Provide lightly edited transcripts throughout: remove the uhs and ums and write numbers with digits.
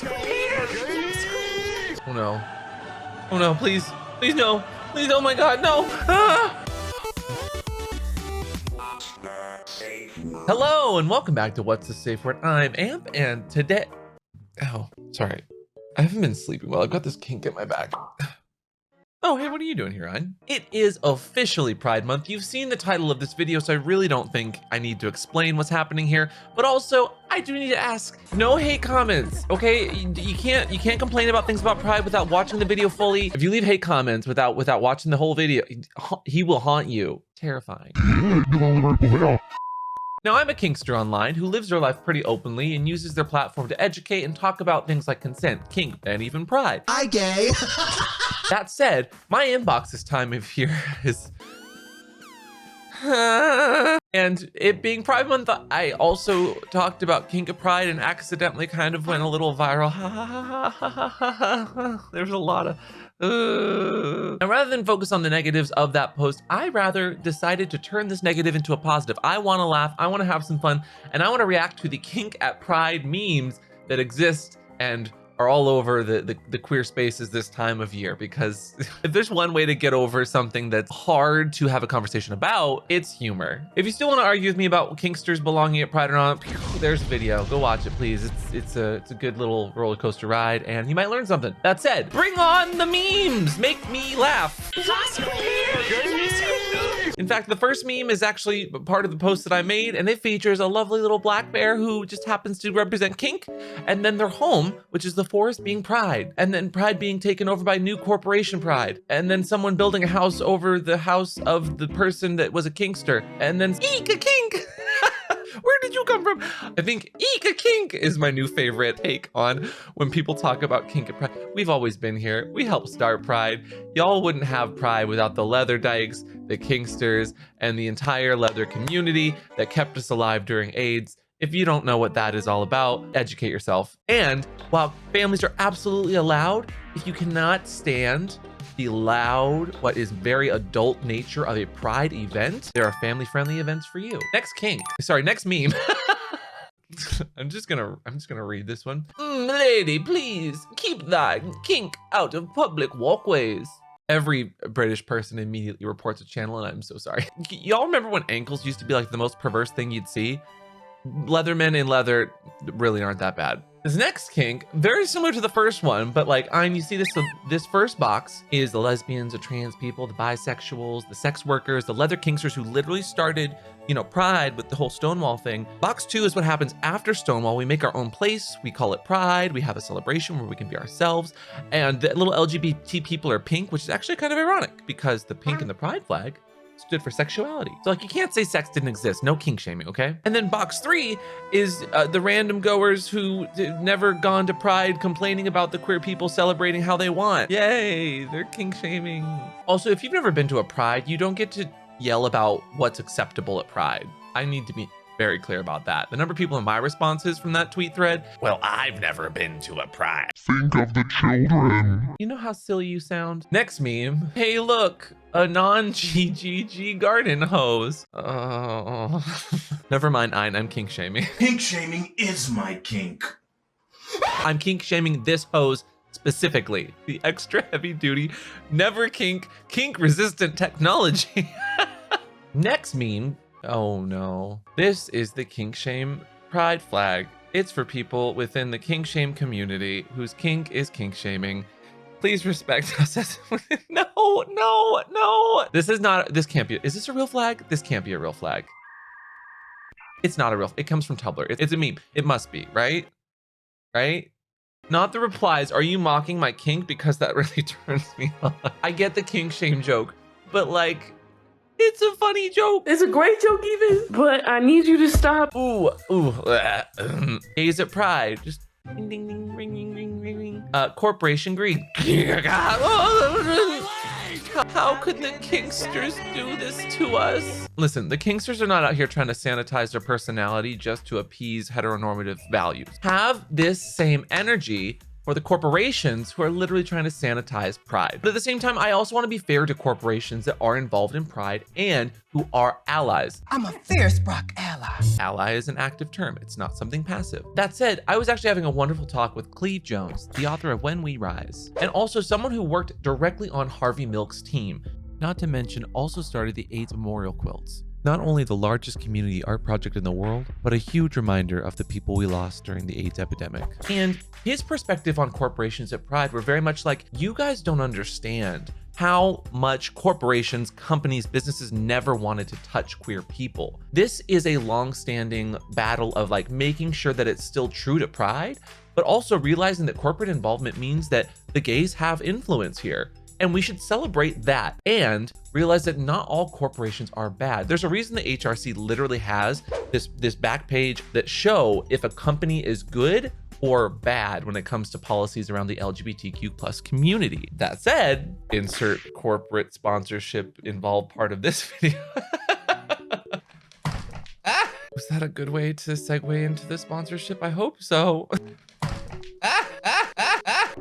Oh no. Oh no, please. Please no. Please, oh my god, no. Ah! Hello and welcome back to What's the Safe Word? I'm Amp and today... Oh, sorry. I haven't been sleeping well. I've got this kink in my back. Oh, hey, what are you doing here, Ryan? It is officially Pride Month. You've seen the title of this video, so I really don't think I need to explain what's happening here. But also, I do need to ask, no hate comments, okay? You can't complain about things about Pride without watching the video fully. If you leave hate comments without watching the whole video, he will haunt you. Terrifying. Now, I'm a kinkster online who lives their life pretty openly and uses their platform to educate and talk about things like consent, kink, and even pride. Hi, gay. That said, my inbox this time of year is... And it being Pride Month, I also talked about Kink At Pride and accidentally kind of went a little viral. There's a lot of... And rather than focus on the negatives of that post, I rather decided to turn this negative into a positive. I want to laugh, I want to have some fun, and I want to react to the Kink At Pride memes that exist and are all over the queer spaces this time of year, because if there's one way to get over something that's hard to have a conversation about, it's humor. If you still want to argue with me about kinksters belonging at Pride or not, there's a video. Go watch it, please. It's a good little roller coaster ride, and you might learn something. That said, bring on the memes. Make me laugh. In fact, the first meme is actually part of the post that I made, and it features a lovely little black bear who just happens to represent kink, and then their home, which is the forest, being Pride, and then Pride being taken over by new corporation Pride, and then someone building a house over the house of the person that was a kinkster, and then eek a kink. Where did you come from? I think eek a kink is my new favorite take on when people talk about Kink at Pride. We've always been here. We helped start Pride. Y'all wouldn't have Pride without the leather dykes, the kinksters, and the entire leather community that kept us alive during AIDS. If you don't know what that is all about, educate yourself. And while families are absolutely allowed, if you cannot stand the loud, what is very adult nature of a Pride event, there are family-friendly events for you. Next meme. I'm just gonna read this one. Lady, please keep thy kink out of public walkways. Every British person immediately reports a channel, and I'm so sorry. Y'all remember when ankles used to be like the most perverse thing you'd see? Leathermen in leather really aren't that bad. This next kink, very similar to the first one, but like, you see this, so this first box is the lesbians, the trans people, the bisexuals, the sex workers, the leather kinksters who literally started, Pride with the whole Stonewall thing. Box 2 is what happens after Stonewall. We make our own place, we call it Pride, we have a celebration where we can be ourselves, and the little LGBT people are pink, which is actually kind of ironic because the pink in the Pride flag stood for sexuality. So like, you can't say sex didn't exist. No kink shaming, okay? And then box 3 is the random goers who never gone to Pride complaining about the queer people celebrating how they want. Yay, they're kink shaming. Also, if you've never been to a Pride, you don't get to yell about what's acceptable at Pride. I need to be very clear about that. The number of people in my responses from that tweet thread, well, I've never been to a Pride. Think of the children. You know how silly you sound? Next meme. Hey, look, a non-GGG garden hose. Oh, never mind, I'm kink shaming. Kink shaming is my kink. I'm kink shaming this hose specifically. The extra heavy duty, never kink resistant technology. Next meme. Oh no. This is the kink shame Pride flag. It's for people within the kink shame community whose kink is kink shaming. Please respect us as no. This can't be, is this a real flag? This can't be a real flag. It's not a real, it comes from Tumblr. It's a meme. It must be, right? Right? Not the replies, are you mocking my kink? Because that really turns me on. I get the kink shame joke, but like, it's a funny joke. It's a great joke even, but I need you to stop. Gays at Pride, just ding, ding, ding, ring, ring, ring, ring, ring. Corporation Greed. How could the kinksters do this to us? Listen, the kinksters are not out here trying to sanitize their personality just to appease heteronormative values. Have this same energy for the corporations who are literally trying to sanitize Pride. But at the same time, I also want to be fair to corporations that are involved in Pride and who are allies. I'm a fierce Brock ally. Ally is an active term. It's not something passive. That said, I was actually having a wonderful talk with Cleve Jones, the author of When We Rise, and also someone who worked directly on Harvey Milk's team, not to mention also started the AIDS Memorial Quilts. Not only the largest community art project in the world, but a huge reminder of the people we lost during the AIDS epidemic. And his perspective on corporations at Pride were very much like, you guys don't understand how much corporations, companies, businesses never wanted to touch queer people. This is a long-standing battle of like making sure that it's still true to Pride, but also realizing that corporate involvement means that the gays have influence here. And we should celebrate that and realize that not all corporations are bad. There's a reason the HRC literally has this back page that show if a company is good or bad when it comes to policies around the LGBTQ+ community. That said, insert corporate sponsorship involved part of this video. Was that a good way to segue into the sponsorship? I hope so.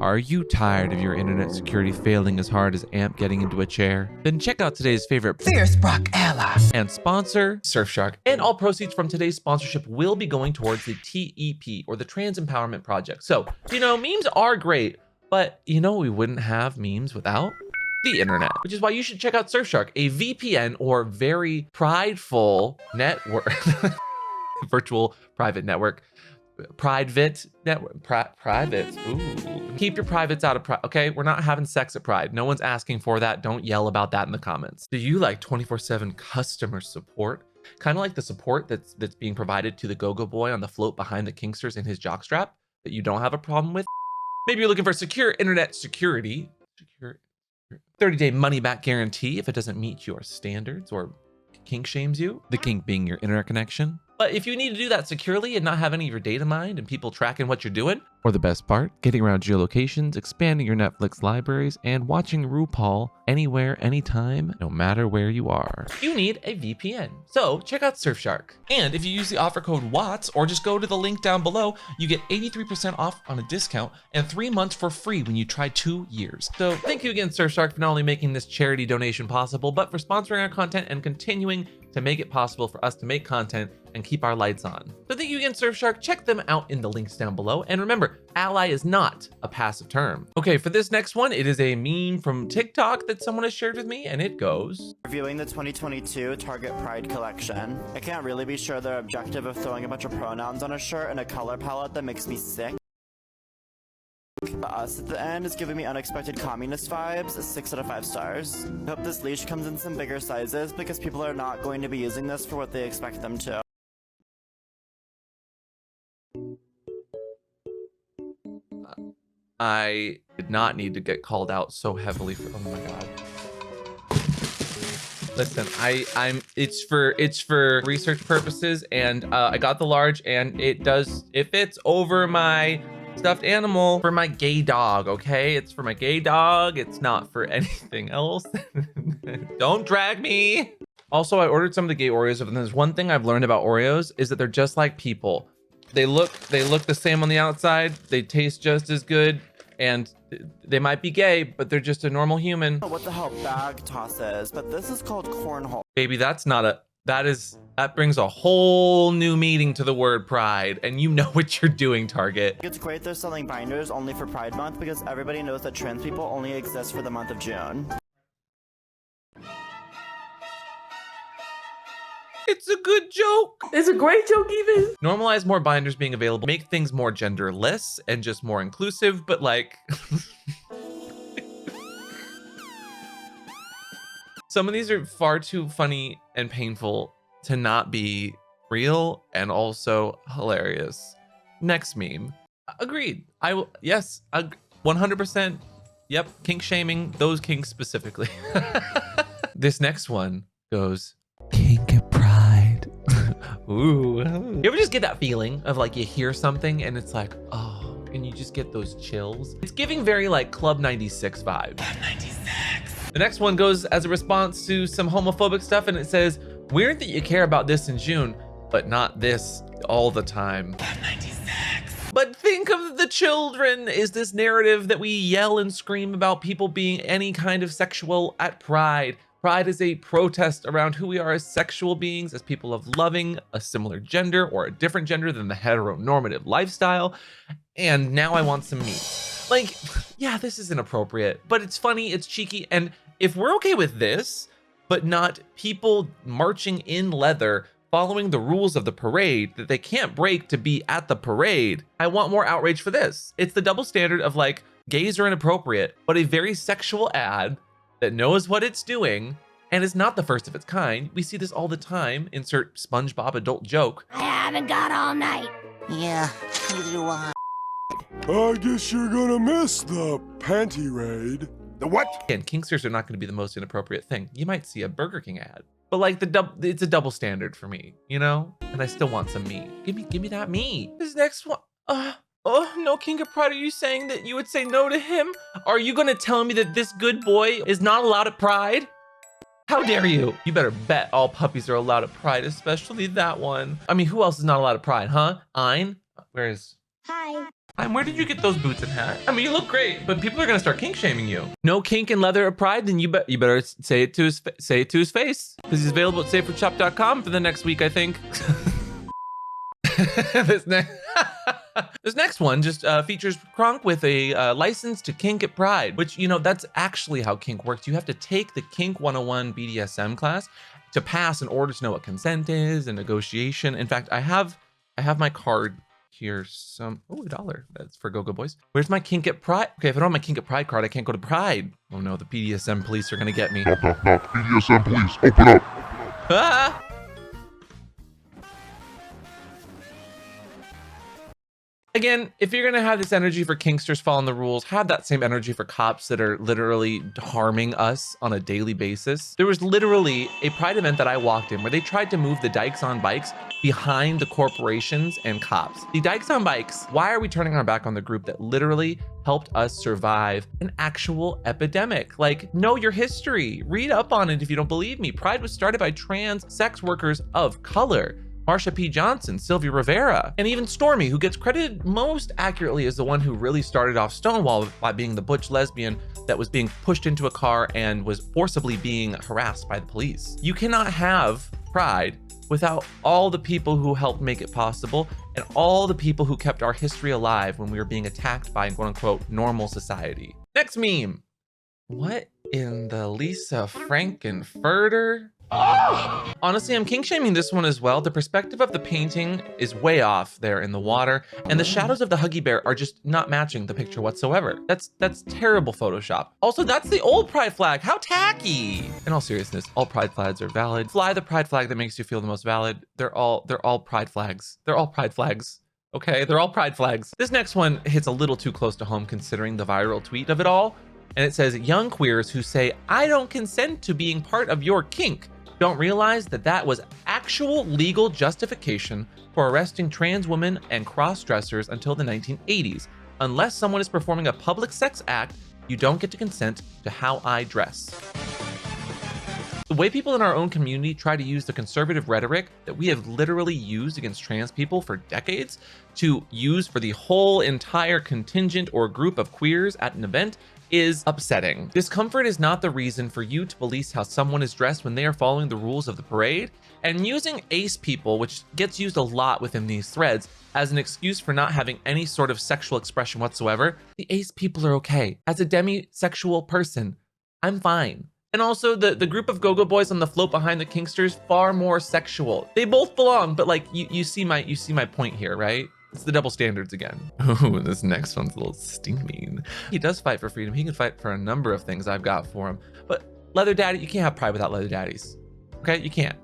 Are you tired of your internet security failing as hard as AMP getting into a chair? Then check out today's favorite Fierce Brock ally and sponsor, Surfshark. And all proceeds from today's sponsorship will be going towards the TEP, or the Trans Empowerment Project. So, you know, memes are great, but you know we wouldn't have memes without the internet, which is why you should check out Surfshark, a VPN or very prideful network, virtual private network. Private network, privates. Ooh. Keep your privates out of Pride. Okay, we're not having sex at Pride. No one's asking for that. Don't yell about that in the comments. Do you like 24/7 customer support? Kind of like the support that's being provided to the go-go boy on the float behind the kinksters in his jockstrap that you don't have a problem with? Maybe you're looking for secure internet security. Secure 30-day money-back guarantee if it doesn't meet your standards or kink shames you. The kink being your internet connection. But if you need to do that securely and not have any of your data mined and people tracking what you're doing, or the best part, getting around geolocations, expanding your Netflix libraries, and watching RuPaul anywhere, anytime, no matter where you are, you need a VPN. So check out Surfshark. And if you use the offer code WATTS or just go to the link down below, you get 83% off on a discount and 3 months for free when you try 2 years. So thank you again, Surfshark, for not only making this charity donation possible, but for sponsoring our content and continuing to make it possible for us to make content and keep our lights on. So thank you again, Surfshark. Check them out in the links down below. And remember, ally is not a passive term. Okay, for this next one, it is a meme from TikTok that someone has shared with me, and it goes, reviewing the 2022 Target Pride collection. I can't really be sure their objective of throwing a bunch of pronouns on a shirt and a color palette that makes me sick. But us at the end is giving me unexpected communist vibes, 6 out of 5 stars. I hope this leash comes in some bigger sizes because people are not going to be using this for what they expect them to. I did not need to get called out so heavily for, oh my God. Listen, it's for research purposes, and I got the large, and it fits over my stuffed animal for my gay dog, okay? It's for my gay dog. It's not for anything else. Don't drag me. Also, I ordered some of the gay Oreos, and there's one thing I've learned about Oreos is that they're just like people. They look the same on the outside. They taste just as good, and they might be gay, but they're just a normal human. What the hell bag toss is, but this is called cornhole. Baby, that brings a whole new meaning to the word pride, and you know what you're doing, Target. It's great they're selling binders only for Pride Month because everybody knows that trans people only exist for the month of June. It's a good joke. It's a great joke even. Normalize more binders being available, make things more genderless and just more inclusive, but like some of these are far too funny and painful to not be real and also hilarious. Next meme. Agreed. I will, yes, 100%. Yep, kink shaming, those kinks specifically. This next one goes, Kink at Pride. Ooh. You ever just get that feeling of like you hear something and it's like, oh, and you just get those chills? It's giving very like Club 96 vibes. Club 96. The next one goes as a response to some homophobic stuff, and it says, weird that you care about this in June, but not this all the time. Club 96. But think of the children. Is this narrative that we yell and scream about people being any kind of sexual at Pride? Pride is a protest around who we are as sexual beings, as people of loving a similar gender or a different gender than the heteronormative lifestyle. And now I want some meat. Like, yeah, this is inappropriate, but it's funny, it's cheeky. And if we're okay with this, but not people marching in leather, following the rules of the parade that they can't break to be at the parade, I want more outrage for this. It's the double standard of like, gays are inappropriate, but a very sexual ad that knows what it's doing and is not the first of its kind. We see this all the time. Insert SpongeBob adult joke. I haven't got all night. Yeah, neither do I. I guess you're gonna miss the panty raid. The what? And Kinksters are not going to be the most inappropriate thing. You might see a Burger King ad, but like it's a double standard for me, you know? And I still want some meat. Give me that meat. This next one. Oh, no, Kink At Pride, are you saying that you would say no to him? Are you gonna tell me that this good boy is not allowed at Pride? How dare you? You better bet all puppies are allowed at Pride, especially that one. I mean, who else is not allowed at Pride, huh? Ein? Where is... Hi. Ein, where did you get those boots and hat? I mean, you look great, but people are gonna start kink shaming you. No kink and leather at Pride, then you better say it to his face, because he's available at safewordshop.com for the next week, I think. This next one just features Kronk with a license to Kink at Pride, which, you know, that's actually how kink works. You have to take the Kink 101 BDSM class to pass in order to know what consent is and negotiation. In fact, I have my card here. Oh, $1. That's for Go-Go Boys. Where's my Kink at Pride? Okay, if I don't have my Kink at Pride card, I can't go to Pride. Oh no, the BDSM police are gonna get me. Knock, knock, knock. BDSM police, open up. Ah! Again, if you're gonna have this energy for kinksters following the rules, have that same energy for cops that are literally harming us on a daily basis. There was literally a Pride event that I walked in where they tried to move the dykes on bikes behind the corporations and cops. The dykes on bikes, why are we turning our back on the group that literally helped us survive an actual epidemic? Like, know your history, read up on it if you don't believe me. Pride was started by trans sex workers of color. Marsha P. Johnson, Sylvia Rivera, and even Stormy, who gets credited most accurately as the one who really started off Stonewall by being the butch lesbian that was being pushed into a car and was forcibly being harassed by the police. You cannot have Pride without all the people who helped make it possible and all the people who kept our history alive when we were being attacked by quote unquote normal society. Next meme. What in the Lisa Frankenfurter? Honestly, I'm kink shaming this one as well. The perspective of the painting is way off there in the water, and the shadows of the Huggy Bear are just not matching the picture whatsoever. That's terrible Photoshop. Also, that's the old Pride flag. How tacky! In all seriousness, all Pride flags are valid. Fly the Pride flag that makes you feel the most valid. They're all Pride flags. They're all Pride flags. Okay, they're all Pride flags. This next one hits a little too close to home considering the viral tweet of it all. And it says, young queers who say, I don't consent to being part of your kink, don't realize that that was actual legal justification for arresting trans women and cross-dressers until the 1980s. Unless someone is performing a public sex act, you don't get to consent to how I dress. The way people in our own community try to use the conservative rhetoric that we have literally used against trans people for decades to use for the whole entire contingent or group of queers at an event is upsetting. Discomfort is not the reason for you to police how someone is dressed when they are following the rules of the parade, and using ace people, which gets used a lot within these threads, as an excuse for not having any sort of sexual expression whatsoever. The ace people are okay. As a demisexual person, I'm fine. And also the group of Go-Go Boys on the float behind the kinksters, far more sexual. They both belong, but like you see my point here, right? It's the double standards again. Oh, this next one's a little steaming. He does fight for freedom. He can fight for a number of things I've got for him. But Leather Daddy, you can't have Pride without Leather Daddies. Okay, you can't.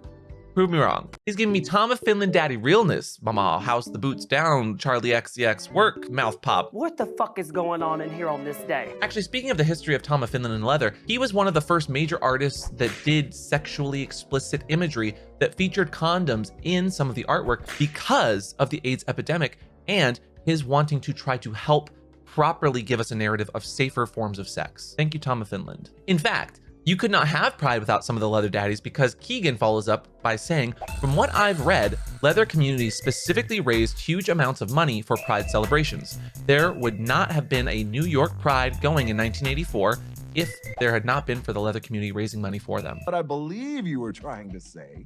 Prove me wrong. He's giving me Tom of Finland Daddy realness. Mama, house the boots down. Charlie XCX work. Mouth pop. What the fuck is going on in here on this day? Actually, speaking of the history of Tom of Finland and leather, he was one of the first major artists that did sexually explicit imagery that featured condoms in some of the artwork because of the AIDS epidemic and his wanting to try to help properly give us a narrative of safer forms of sex. Thank you, Tom of Finland. In fact, you could not have Pride without some of the leather daddies because Keegan follows up by saying, from what I've read, leather communities specifically raised huge amounts of money for Pride celebrations. There would not have been a New York Pride going in 1984 if there had not been for the leather community raising money for them. What I believe you were trying to say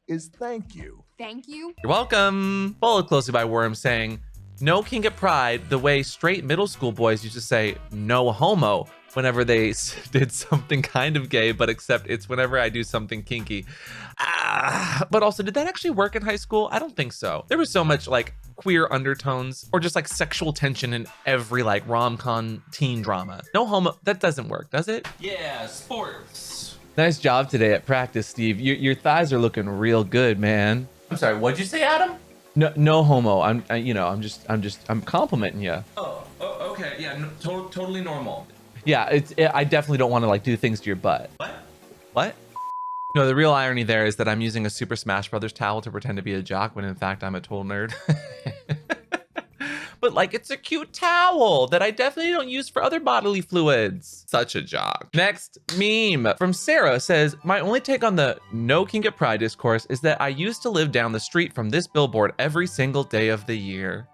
is thank you. Thank you. You're welcome. Followed closely by Worm saying, no Kink at Pride the way straight middle school boys used to say no homo whenever they did something kind of gay, but except it's whenever I do something kinky. But also, did that actually work in high school? I don't think so. There was so much like queer undertones or just like sexual tension in every like rom-com teen drama. No homo, that doesn't work, does it? Yeah, sports. Nice job today at practice, Steve. Your thighs are looking real good, man. I'm sorry, what'd you say, Adam? No homo. I'm complimenting you. Oh, okay. Yeah, totally normal. Yeah, I definitely don't want to like do things to your butt. What? No, the real irony there is that I'm using a Super Smash Brothers towel to pretend to be a jock when in fact I'm a total nerd. But like, it's a cute towel that I definitely don't use for other bodily fluids. Such a jock. Next meme from Sarah says, my only take on the no Kink at Pride discourse is that I used to live down the street from this billboard every single day of the year.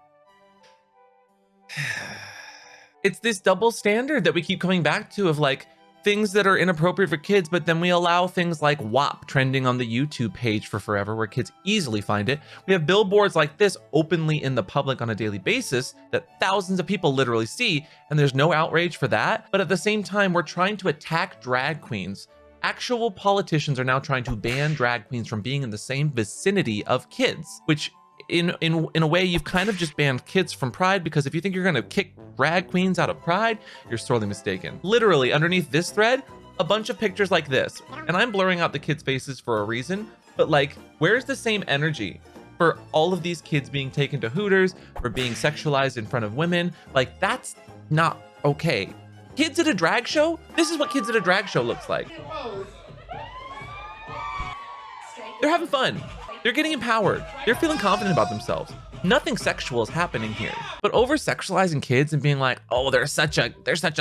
It's this double standard that we keep coming back to of like things that are inappropriate for kids, but then we allow things like WAP trending on the YouTube page for forever where kids easily find it. We have billboards like this openly in the public on a daily basis that thousands of people literally see, and there's no outrage for that. But at the same time, we're trying to attack drag queens. Actual politicians are now trying to ban drag queens from being in the same vicinity of kids, which in a way, you've kind of just banned kids from Pride, because if you think you're gonna kick drag queens out of Pride, you're sorely mistaken. Literally underneath this thread, a bunch of pictures like this, and I'm blurring out the kids' faces for a reason, but like, where's the same energy for all of these kids being taken to Hooters, for being sexualized in front of women? Like, that's not okay. Kids at a drag show? This is what kids at a drag show looks like. They're having fun. They're getting empowered. They're feeling confident about themselves. Nothing sexual is happening here. But over sexualizing kids and being like, oh, they're such a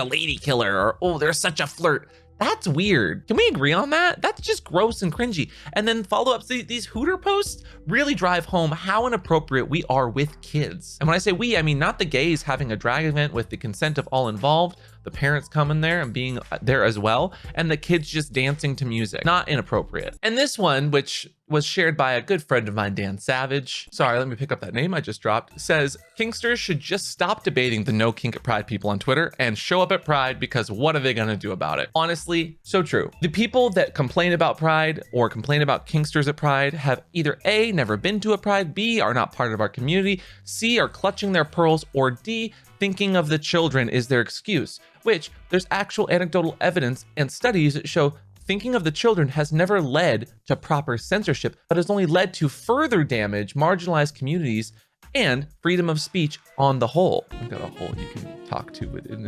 lady killer, or oh, they're such a flirt. That's weird. Can we agree on that? That's just gross and cringy. And then follow up, these Hooter posts really drive home how inappropriate we are with kids. And when I say we, I mean not the gays having a drag event with the consent of all involved, the parents coming there and being there as well, and the kids just dancing to music. Not inappropriate. And this one, which was shared by a good friend of mine, Dan Savage, sorry, let me pick up that name I just dropped, says, Kinksters should just stop debating the no Kink at Pride people on Twitter and show up at Pride, because what are they gonna do about it? Honestly, so true. The people that complain about Pride or complain about Kinksters at Pride have either A, never been to a Pride, B, are not part of our community, C, are clutching their pearls, or D, thinking of the children is their excuse, which there's actual anecdotal evidence and studies that show thinking of the children has never led to proper censorship, but has only led to further damage, marginalized communities, and freedom of speech on the whole. I've got a hole you can talk to within.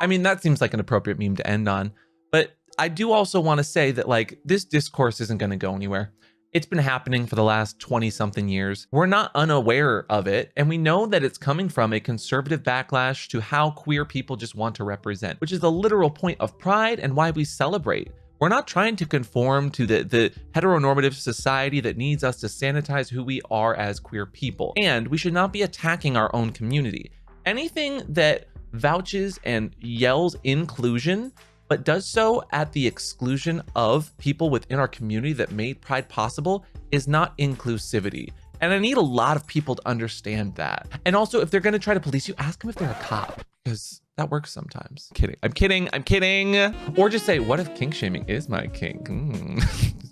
I mean, that seems like an appropriate meme to end on, but I do also want to say that like this discourse isn't going to go anywhere. It's been happening for the last 20-something years. We're not unaware of it, and we know that it's coming from a conservative backlash to how queer people just want to represent, which is the literal point of Pride and why we celebrate. We're not trying to conform to the heteronormative society that needs us to sanitize who we are as queer people. And we should not be attacking our own community. Anything that vouches and yells inclusion, but does so at the exclusion of people within our community that made Pride possible, is not inclusivity. And I need a lot of people to understand that. And also, if they're gonna try to police you, ask them if they're a cop, because that works sometimes. I'm kidding. Or just say, what if kink shaming is my kink?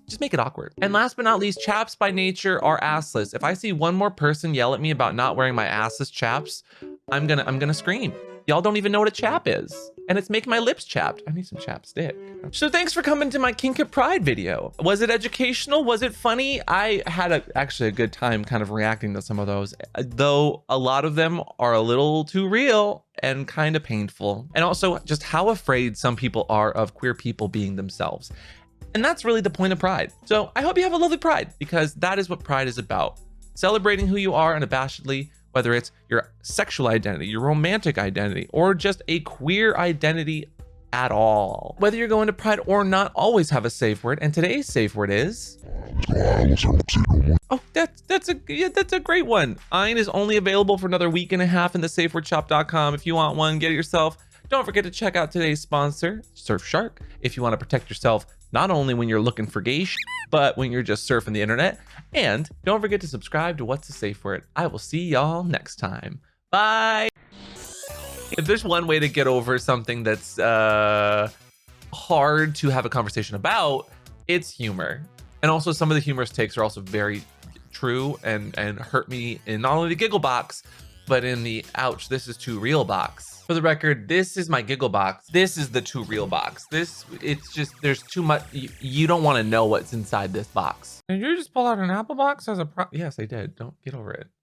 Just make it awkward. And last but not least, chaps by nature are assless. If I see one more person yell at me about not wearing my assless chaps, I'm gonna scream. Y'all don't even know what a chap is. And it's making my lips chapped. I need some chapstick. So thanks for coming to my Kink at Pride video. Was it educational? Was it funny? I had actually a good time kind of reacting to some of those, though a lot of them are a little too real and kind of painful. And also just how afraid some people are of queer people being themselves. And that's really the point of Pride. So I hope you have a lovely Pride, because that is what Pride is about. Celebrating who you are unabashedly, whether it's your sexual identity, your romantic identity, or just a queer identity at all. Whether you're going to Pride or not, always have a safe word. And today's safe word is... Oh, that's a great one. Ein is only available for another week and a half in the safewordshop.com. If you want one, get it yourself. Don't forget to check out today's sponsor, Surfshark, if you want to protect yourself not only when you're looking for gay but when you're just surfing the internet. And don't forget to subscribe to What's a Safe Word. I will see y'all next time. Bye. If there's one way to get over something that's hard to have a conversation about, it's humor. And also some of the humorous takes are also very true and hurt me in not only the giggle box, but in the ouch, this is too real box. For the record, this is my giggle box. This is the too real box. It's just, there's too much. You don't want to know what's inside this box. Did you just pull out an apple box as a yes, I did. Don't get over it.